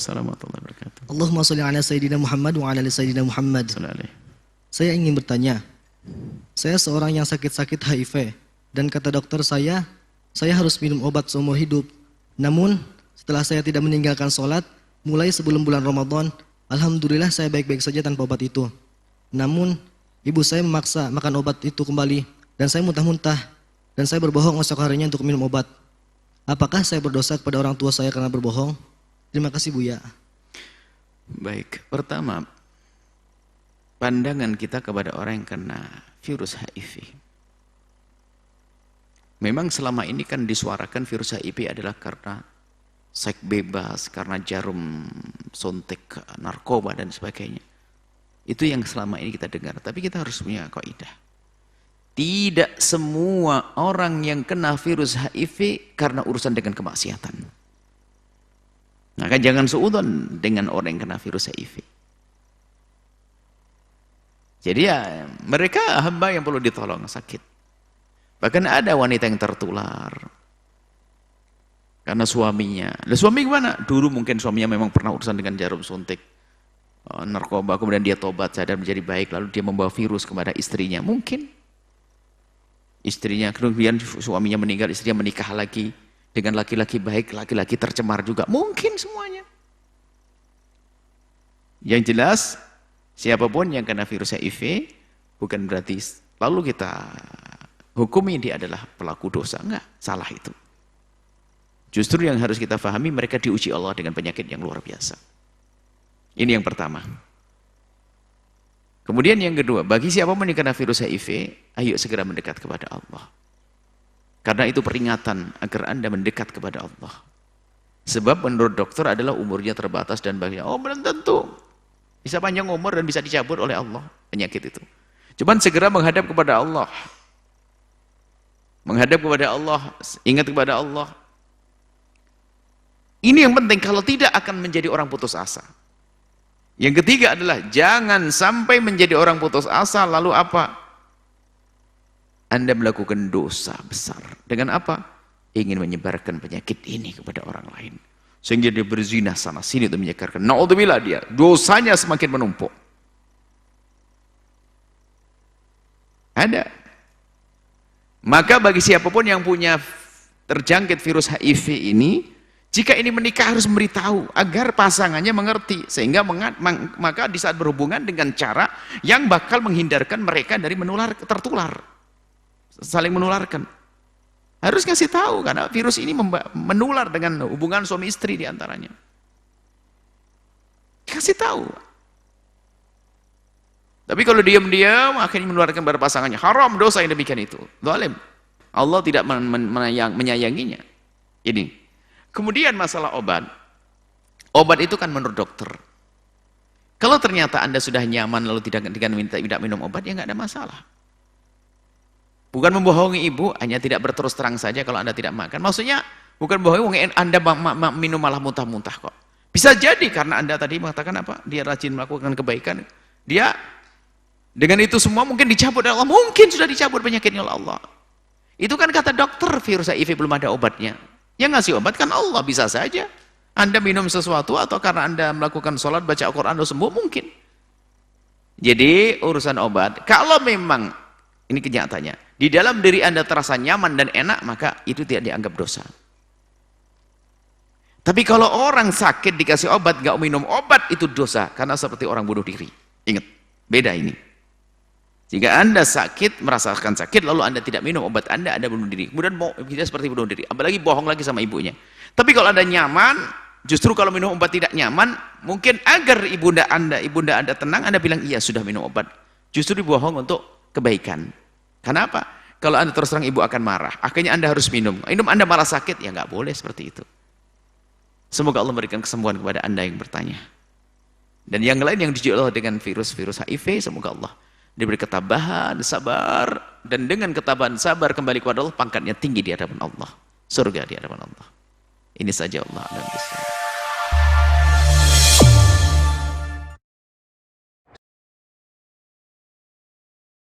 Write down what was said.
Waalaikumsalam warahmatullahi wabarakatuh. Allahumma sholli ala Sayyidina Muhammad wa ala ali Sayyidina Muhammad. Saya ingin bertanya, saya seorang yang sakit-sakit HIV dan kata dokter saya harus minum obat seumur hidup. Namun setelah saya tidak meninggalkan sholat mulai sebelum bulan Ramadan, alhamdulillah saya baik-baik saja tanpa obat itu. Namun ibu saya memaksa makan obat itu kembali dan saya muntah-muntah dan saya berbohong esok harinya untuk minum obat. Apakah saya berdosa kepada orang tua saya karena berbohong? Terima kasih Buya. Baik, pertama, pandangan kita kepada orang yang kena virus HIV. Memang selama ini kan disuarakan virus HIV adalah karena seks bebas, karena jarum suntik narkoba dan sebagainya. Itu yang selama ini kita dengar. Tapi kita harus punya kaidah. Tidak semua orang yang kena virus HIV karena urusan dengan kemaksiatan. Maka jangan seudon dengan orang yang kena virus HIV. Jadi ya mereka hamba yang perlu ditolong sakit. Bahkan ada wanita yang tertular karena suaminya. Lah suami gimana? Dulu mungkin suaminya memang pernah urusan dengan jarum suntik narkoba, kemudian dia tobat sadar menjadi baik, lalu dia membawa virus kepada istrinya. Mungkin istrinya, kemudian suaminya meninggal, istrinya menikah lagi dengan laki-laki baik, laki-laki tercemar juga. Mungkin semuanya. Yang jelas siapapun yang kena virus HIV bukan berarti lalu kita hukumi dia adalah pelaku dosa. Enggak, salah itu. Justru yang harus kita pahami, mereka diuji Allah dengan penyakit yang luar biasa. Ini yang pertama. Kemudian yang kedua, bagi siapapun yang kena virus HIV, ayo segera mendekat kepada Allah. Karena itu peringatan agar Anda mendekat kepada Allah. Sebab menurut dokter adalah umurnya terbatas dan bagaimana. Oh belum tentu. Bisa panjang umur dan bisa dicabut oleh Allah penyakit itu. Cuman segera menghadap kepada Allah. Menghadap kepada Allah, ingat kepada Allah. Ini yang penting, kalau tidak akan menjadi orang putus asa. Yang ketiga adalah jangan sampai menjadi orang putus asa lalu apa? Anda melakukan dosa besar. Dengan apa? Ingin menyebarkan penyakit ini kepada orang lain. Sehingga dia berzina sana sini untuk menyebarkan. Na'udzubillah dia, dosanya semakin menumpuk. Ada. Maka bagi siapapun yang punya terjangkit virus HIV ini, jika ini menikah harus memberitahu agar pasangannya mengerti, sehingga maka di saat berhubungan dengan cara yang bakal menghindarkan mereka dari tertular, saling menularkan. Harus ngasih tahu karena virus ini menular dengan hubungan suami istri diantaranya. Kasih tahu. Tapi kalau diam-diam akhirnya menularkan pada pasangannya, haram dosa yang demikian itu. Zalim. Allah tidak menyayanginya. Ini. Kemudian masalah obat. Obat itu kan menurut dokter. Kalau ternyata Anda sudah nyaman lalu tidak minum obat, ya nggak ada masalah. Bukan membohongi ibu, hanya tidak berterus terang saja kalau Anda tidak makan. Maksudnya bukan bohongi, Anda minum malah muntah-muntah kok. Bisa jadi karena Anda tadi mengatakan apa? Dia rajin melakukan kebaikan. Dia dengan itu semua mungkin dicabut oleh Allah, mungkin sudah dicabut penyakitnya oleh Allah. Itu kan kata dokter, virus HIV belum ada obatnya. Yang ngasih obat kan Allah, bisa saja. Anda minum sesuatu atau karena Anda melakukan sholat, baca Al-Quran, Anda sembuh, mungkin. Jadi urusan obat, kalau memang, ini kenyataannya, di dalam diri Anda terasa nyaman dan enak, maka itu tidak dianggap dosa. Tapi kalau orang sakit dikasih obat, gak minum obat, itu dosa. Karena seperti orang bunuh diri. Ingat, beda ini. Jika Anda sakit, merasakan sakit, lalu Anda tidak minum obat Anda bunuh diri. Kemudian kita seperti bunuh diri. Apalagi bohong lagi sama ibunya. Tapi kalau Anda nyaman, justru kalau minum obat tidak nyaman, mungkin agar ibunda Anda tenang, Anda bilang, iya sudah minum obat. Justru dibohong untuk kebaikan. Kenapa? Kalau Anda terus terang, ibu akan marah. Akhirnya Anda harus minum. Minum Anda malah sakit, ya nggak boleh seperti itu. Semoga Allah memberikan kesembuhan kepada Anda yang bertanya. Dan yang lain yang dijual dengan virus-virus HIV, semoga Allah diberi ketabahan, sabar, dan dengan ketabahan, sabar kembali kepada Allah, pangkatnya tinggi di hadapan Allah, surga di hadapan Allah. Ini saja Allah.